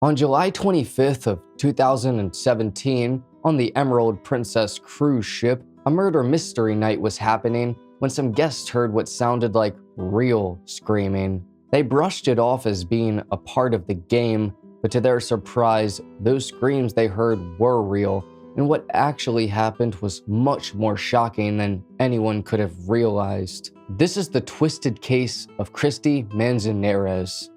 On July 25th of 2017, on the Emerald Princess cruise ship, a murder mystery night was happening when some guests heard what sounded like real screaming. They brushed it off as being a part of the game, but to their surprise, those screams they heard were real, and what actually happened was much more shocking than anyone could have realized. This is the twisted case of Kristy Manzanares.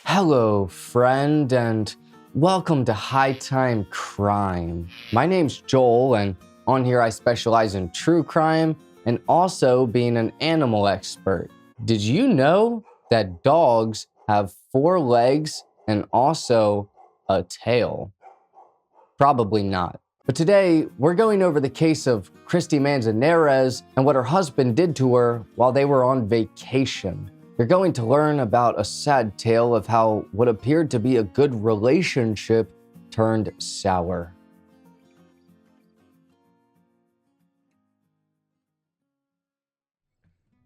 Hello, friend, and welcome to High Time Crime. My name's Joel, and on here I specialize in true crime and also being an animal expert. Did you know that dogs have 4 legs and also a tail? Probably not. But today, we're going over the case of Kristy Manzanares and what her husband did to her while they were on vacation. You're going to learn about a sad tale of how what appeared to be a good relationship turned sour.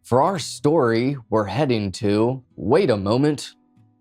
For our story, we're heading to... Wait a moment.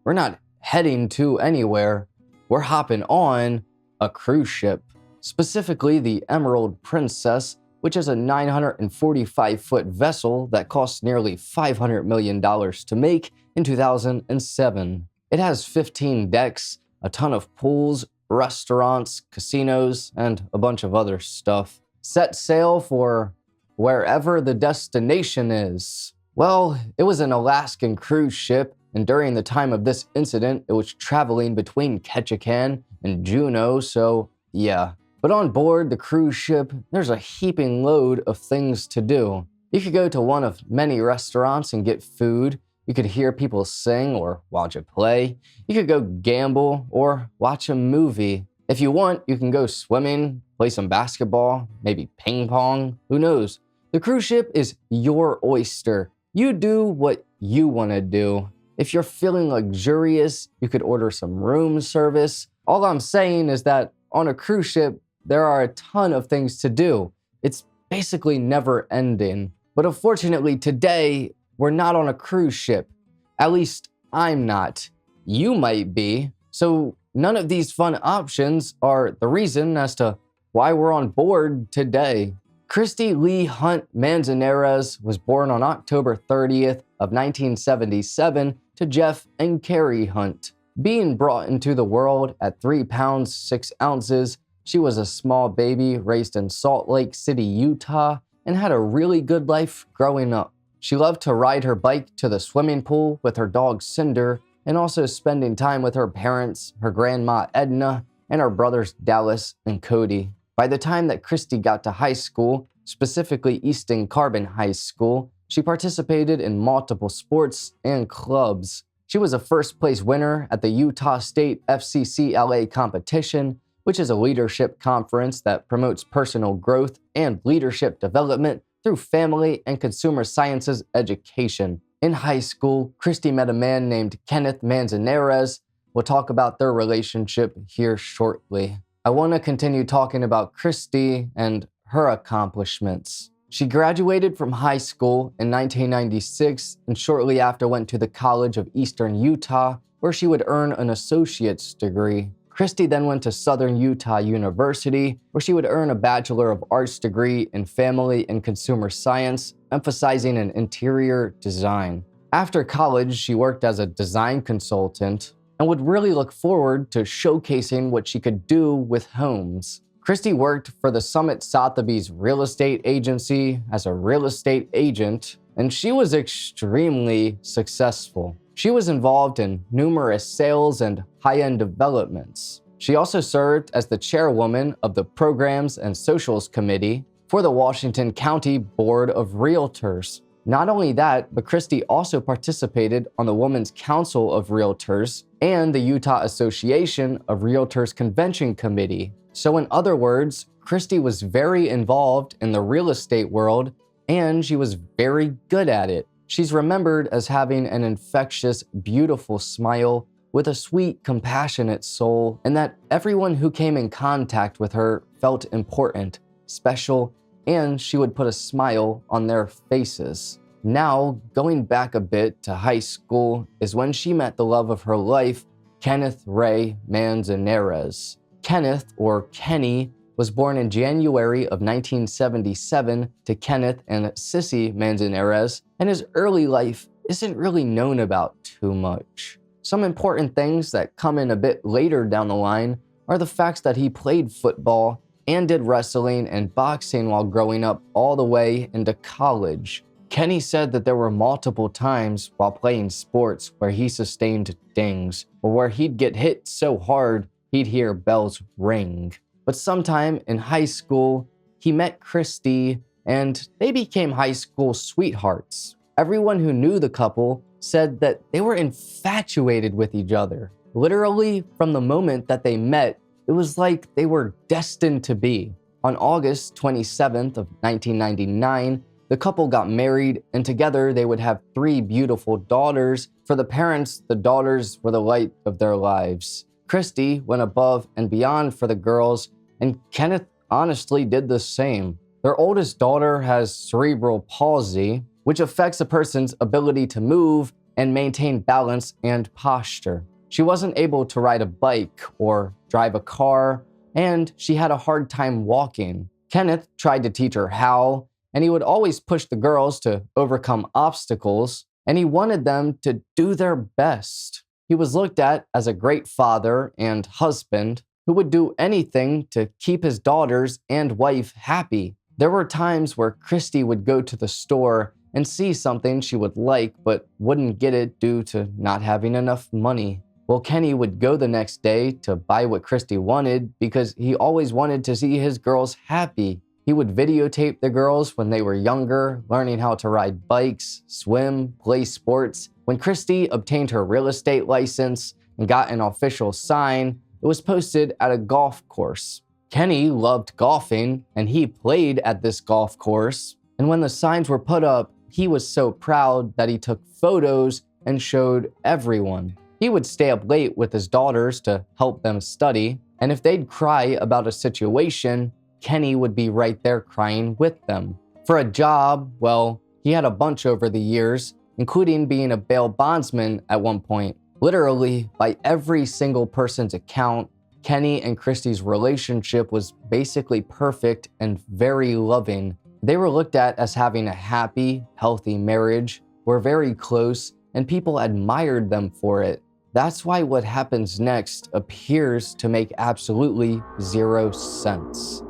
We're not heading to anywhere. We're hopping on a cruise ship. Specifically the Emerald Princess, which is a 945-foot vessel that cost nearly $500 million to make in 2007. It has 15 decks, a ton of pools, restaurants, casinos, and a bunch of other stuff. Set sail for wherever the destination is. Well, it was an Alaskan cruise ship, and during the time of this incident, it was traveling between Ketchikan and Juneau, so yeah. But on board the cruise ship, there's a heaping load of things to do. You could go to one of many restaurants and get food. You could hear people sing or watch a play. You could go gamble or watch a movie. If you want, you can go swimming, play some basketball, maybe ping pong, who knows? The cruise ship is your oyster. You do what you want to do. If you're feeling luxurious, you could order some room service. All I'm saying is that on a cruise ship, there are a ton of things to do. It's basically never ending. But unfortunately today, we're not on a cruise ship. At least I'm not. You might be. So none of these fun options are the reason as to why we're on board today. Kristy Lee Hunt Manzanares was born on October 30th of 1977 to Jeff and Carrie Hunt. Being brought into the world at 3 pounds 6 ounces, she was a small baby raised in Salt Lake City, Utah, and had a really good life growing up. She loved to ride her bike to the swimming pool with her dog Cinder, and also spending time with her parents, her grandma Edna, and her brothers Dallas and Cody. By the time that Kristy got to high school, specifically Easton Carbon High School, she participated in multiple sports and clubs. She was a first-place winner at the Utah State FCCLA competition, which is a leadership conference that promotes personal growth and leadership development through family and consumer sciences education. In high school, Kristy met a man named Kenneth Manzanares. We'll talk about their relationship here shortly. I want to continue talking about Kristy and her accomplishments. She graduated from high school in 1996 and shortly after went to the College of Eastern Utah, where she would earn an associate's degree. Kristy then went to Southern Utah University, where she would earn a Bachelor of Arts degree in Family and Consumer Science, emphasizing an interior design. After college, she worked as a design consultant and would really look forward to showcasing what she could do with homes. Kristy worked for the Summit Sotheby's real estate agency as a real estate agent, and she was extremely successful. She was involved in numerous sales and high-end developments. She also served as the chairwoman of the Programs and Socials Committee for the Washington County Board of Realtors. Not only that, but Kristy also participated on the Women's Council of Realtors and the Utah Association of Realtors Convention Committee. So in other words, Kristy was very involved in the real estate world, and she was very good at it. She's remembered as having an infectious, beautiful smile with a sweet, compassionate soul, and that everyone who came in contact with her felt important, special, and she would put a smile on their faces. Now, going back a bit to high school is when she met the love of her life, Kenneth Ray Manzanares. Kenneth, or Kenny, was born in January of 1977 to Kenneth and Sissy Manzanares, and his early life isn't really known about too much. Some important things that come in a bit later down the line are the facts that he played football and did wrestling and boxing while growing up all the way into college. Kenny said that there were multiple times while playing sports where he sustained dings, or where he'd get hit so hard he'd hear bells ring. But sometime in high school, he met Kristy and they became high school sweethearts. Everyone who knew the couple said that they were infatuated with each other. Literally, from the moment that they met, it was like they were destined to be. On August 27th of 1999, the couple got married, and together they would have 3 beautiful daughters. For the parents, the daughters were the light of their lives. Kristy went above and beyond for the girls, and Kenneth honestly did the same. Their oldest daughter has cerebral palsy, which affects a person's ability to move and maintain balance and posture. She wasn't able to ride a bike or drive a car, and she had a hard time walking. Kenneth tried to teach her how, and he would always push the girls to overcome obstacles, and he wanted them to do their best. He was looked at as a great father and husband who would do anything to keep his daughters and wife happy. There were times where Kristy would go to the store and see something she would like but wouldn't get it due to not having enough money. Well, Kenny would go the next day to buy what Kristy wanted because he always wanted to see his girls happy. He would videotape the girls when they were younger, learning how to ride bikes, swim, play sports. When Kristy obtained her real estate license and got an official sign, it was posted at a golf course. Kenny loved golfing, and he played at this golf course. And when the signs were put up, he was so proud that he took photos and showed everyone. He would stay up late with his daughters to help them study, and if they'd cry about a situation, Kenny would be right there crying with them. For a job, well, he had a bunch over the years, including being a bail bondsman at one point. Literally, by every single person's account, Kenny and Kristy's relationship was basically perfect and very loving. They were looked at as having a happy, healthy marriage, were very close, and people admired them for it. That's why what happens next appears to make absolutely zero sense.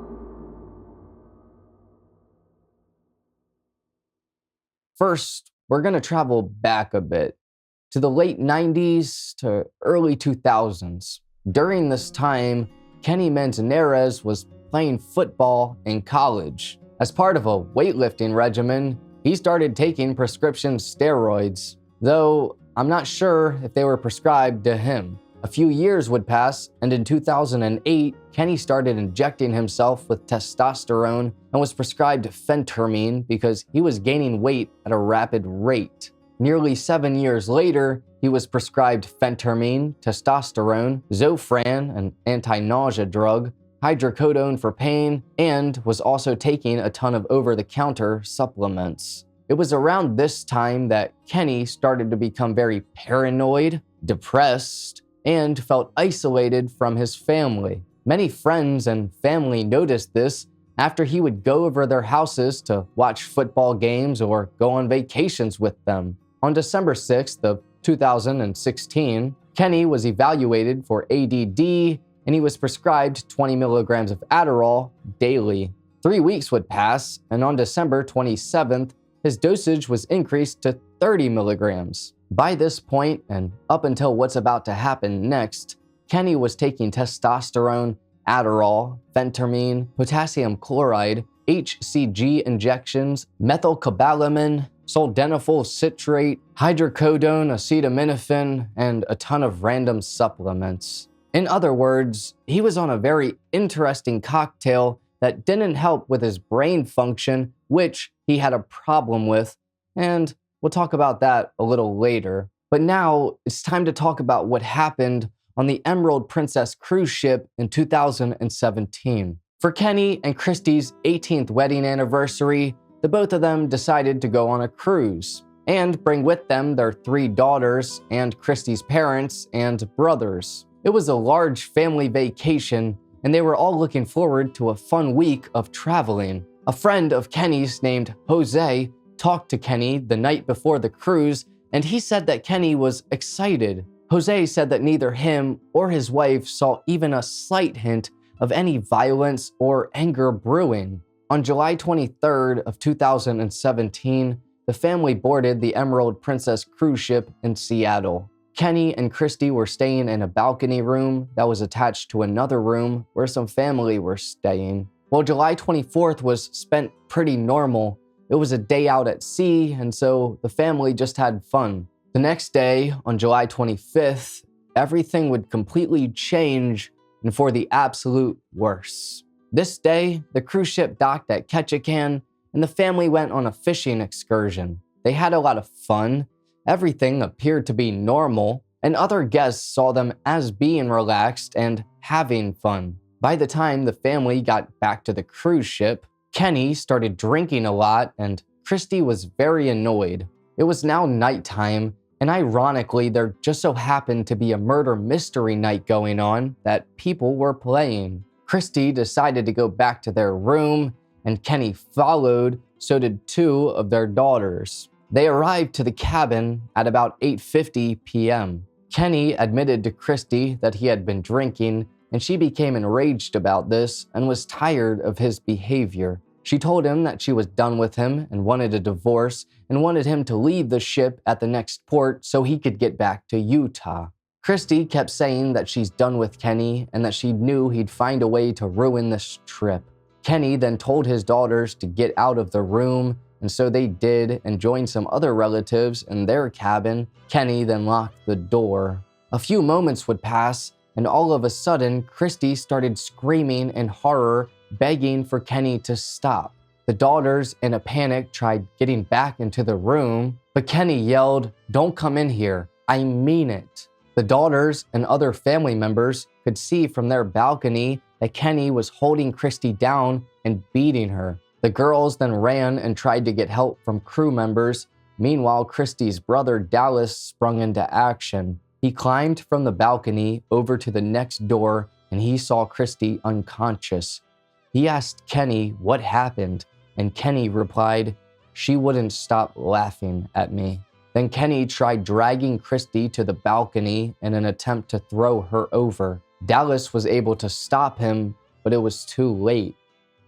First, we're going to travel back a bit to the late 90s to early 2000s. During this time, Kenny Manzanares was playing football in college. As part of a weightlifting regimen, he started taking prescription steroids, though I'm not sure if they were prescribed to him. A few years would pass, and in 2008, Kenny started injecting himself with testosterone and was prescribed phentermine because he was gaining weight at a rapid rate. Nearly 7 years later, he was prescribed phentermine, testosterone, Zofran, an anti-nausea drug, hydrocodone for pain, and was also taking a ton of over-the-counter supplements. It was around this time that Kenny started to become very paranoid, depressed, and felt isolated from his family. Many friends and family noticed this after he would go over their houses to watch football games or go on vacations with them. On December 6th of 2016, Kenny was evaluated for ADD, and he was prescribed 20 milligrams of Adderall daily. 3 weeks would pass, and on December 27th, his dosage was increased to 30 milligrams. By this point, and up until what's about to happen next, Kenny was taking testosterone, Adderall, phentermine, potassium chloride, HCG injections, methylcobalamin, sildenafil citrate, hydrocodone, acetaminophen, and a ton of random supplements. In other words, he was on a very interesting cocktail that didn't help with his brain function, which he had a problem with, and we'll talk about that a little later. But now it's time to talk about what happened on the Emerald Princess cruise ship in 2017. For Kenny and Kristy's 18th wedding anniversary, the both of them decided to go on a cruise and bring with them their 3 daughters and Kristy's parents and brothers. It was a large family vacation, and they were all looking forward to a fun week of traveling. A friend of Kenny's named Jose talked to Kenny the night before the cruise, and he said that Kenny was excited. Jose said that neither him or his wife saw even a slight hint of any violence or anger brewing. On July 23rd of 2017, the family boarded the Emerald Princess cruise ship in Seattle. Kenny and Kristy were staying in a balcony room that was attached to another room where some family were staying. While July 24th was spent pretty normal, it was a day out at sea, and so the family just had fun. The next day, on July 25th, everything would completely change, and for the absolute worse. This day, the cruise ship docked at Ketchikan, and the family went on a fishing excursion. They had a lot of fun. Everything appeared to be normal, and other guests saw them as being relaxed and having fun. By the time the family got back to the cruise ship, Kenny started drinking a lot, and Kristy was very annoyed. It was now nighttime, and ironically, there just so happened to be a murder mystery night going on that people were playing. Kristy decided to go back to their room, and Kenny followed, so did 2 of their daughters. They arrived to the cabin at about 8:50 p.m. Kenny admitted to Kristy that he had been drinking, and she became enraged about this and was tired of his behavior. She told him that she was done with him and wanted a divorce and wanted him to leave the ship at the next port so he could get back to Utah. Kristy kept saying that she's done with Kenny and that she knew he'd find a way to ruin this trip. Kenny then told his daughters to get out of the room, and so they did and joined some other relatives in their cabin. Kenny then locked the door. A few moments would pass, and all of a sudden, Kristy started screaming in horror, begging for Kenny to stop. The daughters, in a panic, tried getting back into the room, but Kenny yelled, "Don't come in here. I mean it." The daughters and other family members could see from their balcony that Kenny was holding Kristy down and beating her. The girls then ran and tried to get help from crew members. Meanwhile, Kristy's brother Dallas sprung into action. He climbed from the balcony over to the next door, and he saw Kristy unconscious. He asked Kenny what happened, and Kenny replied, "She wouldn't stop laughing at me." Then Kenny tried dragging Kristy to the balcony in an attempt to throw her over. Dallas was able to stop him, but it was too late.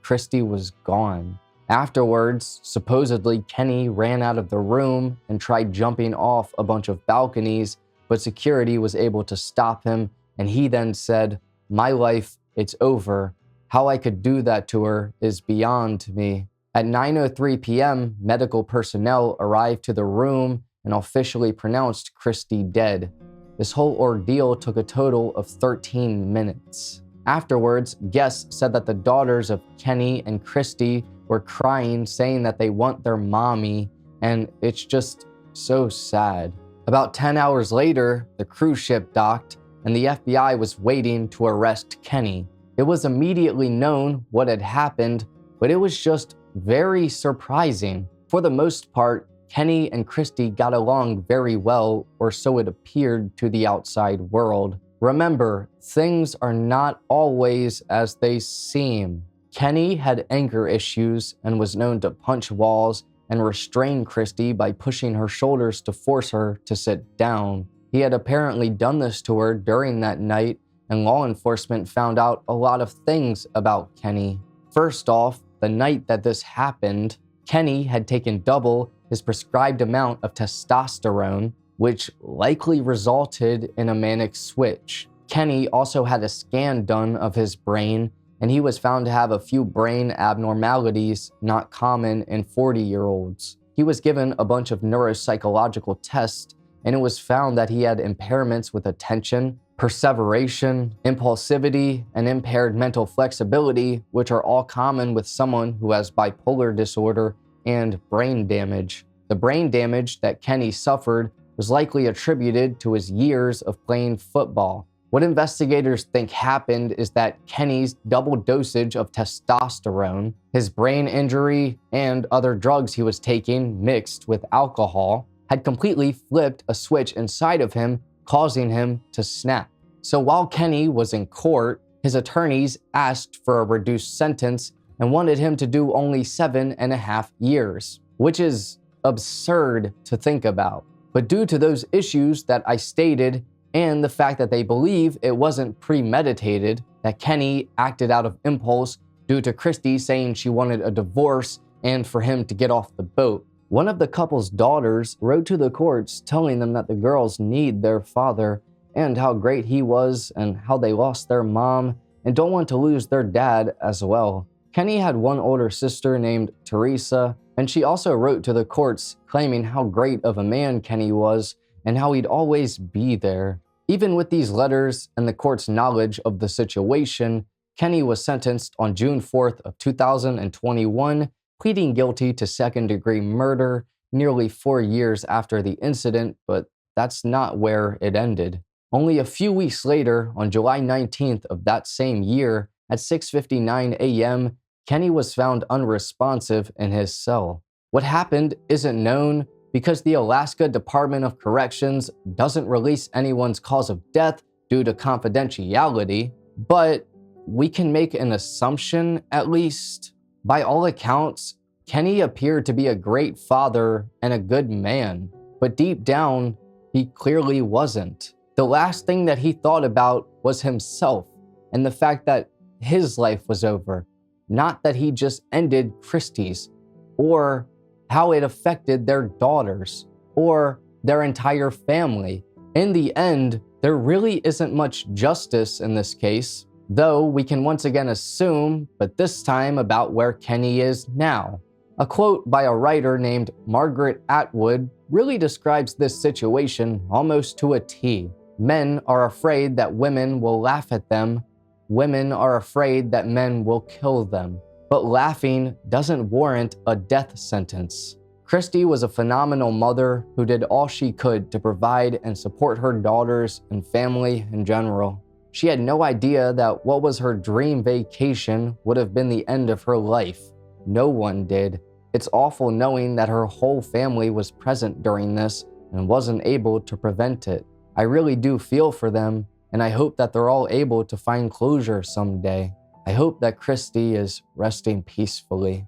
Kristy was gone. Afterwards, supposedly Kenny ran out of the room and tried jumping off a bunch of balconies, but security was able to stop him, and he then said, "My life, it's over. How I could do that to her is beyond me." At 9:03 p.m., medical personnel arrived to the room and officially pronounced Kristy dead. This whole ordeal took a total of 13 minutes. Afterwards, guests said that the daughters of Kenny and Kristy were crying, saying that they want their mommy, and it's just so sad. About 10 hours later, the cruise ship docked, and the FBI was waiting to arrest Kenny. It was immediately known what had happened, but it was just very surprising. For the most part, Kenny and Kristy got along very well, or so it appeared to the outside world. Remember, things are not always as they seem. Kenny had anger issues and was known to punch walls and restrain Kristy by pushing her shoulders to force her to sit down. He had apparently done this to her during that night, and law enforcement found out a lot of things about Kenny. First off, the night that this happened, Kenny had taken double his prescribed amount of testosterone, which likely resulted in a manic switch. Kenny also had a scan done of his brain, and he was found to have a few brain abnormalities not common in 40-year-olds. He was given a bunch of neuropsychological tests, and it was found that he had impairments with attention, perseveration, impulsivity, and impaired mental flexibility, which are all common with someone who has bipolar disorder and brain damage. The brain damage that Kenny suffered was likely attributed to his years of playing football. What investigators think happened is that Kenny's double dosage of testosterone, his brain injury, and other drugs he was taking mixed with alcohol had completely flipped a switch inside of him, causing him to snap. So while Kenny was in court, his attorneys asked for a reduced sentence and wanted him to do only 7.5 years, which is absurd to think about. But due to those issues that I stated and the fact that they believe it wasn't premeditated, that Kenny acted out of impulse due to Kristy saying she wanted a divorce and for him to get off the boat, one of the couple's daughters wrote to the courts telling them that the girls need their father and how great he was and how they lost their mom and don't want to lose their dad as well. Kenny had one older sister named Teresa, and she also wrote to the courts claiming how great of a man Kenny was and how he'd always be there. Even with these letters and the court's knowledge of the situation, Kenny was sentenced on June 4th of 2021, pleading guilty to second-degree murder nearly 4 years after the incident, but that's not where it ended. Only a few weeks later, on July 19th of that same year, at 6:59 a.m., Kenny was found unresponsive in his cell. What happened isn't known because the Alaska Department of Corrections doesn't release anyone's cause of death due to confidentiality, but we can make an assumption at least. By all accounts, Kenny appeared to be a great father and a good man, but deep down, he clearly wasn't. The last thing that he thought about was himself and the fact that his life was over, not that he just ended Kristy's, or how it affected their daughters, or their entire family. In the end, there really isn't much justice in this case, though we can once again assume, but this time about where Kenny is now. A quote by a writer named Margaret Atwood really describes this situation almost to a T. Men are afraid that women will laugh at them. Women are afraid that men will kill them. But laughing doesn't warrant a death sentence. Kristy was a phenomenal mother who did all she could to provide and support her daughters and family in general. She had no idea that what was her dream vacation would have been the end of her life. No one did. It's awful knowing that her whole family was present during this and wasn't able to prevent it. I really do feel for them, and I hope that they're all able to find closure someday. I hope that Kristy is resting peacefully.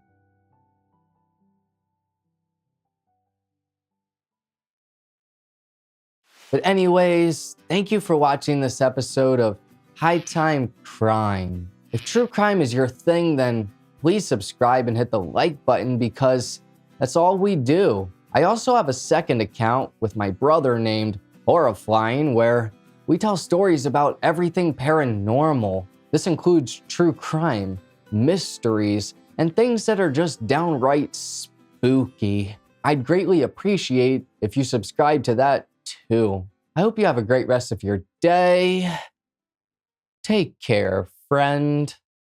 But anyways, thank you for watching this episode of High Time Crime. If true crime is your thing, then please subscribe and hit the like button because that's all we do. I also have a second account with my brother named Horrifying, where we tell stories about everything paranormal. This includes true crime, mysteries, and things that are just downright spooky. I'd greatly appreciate if you subscribe to that too. I hope you have a great rest of your day. Take care, friend.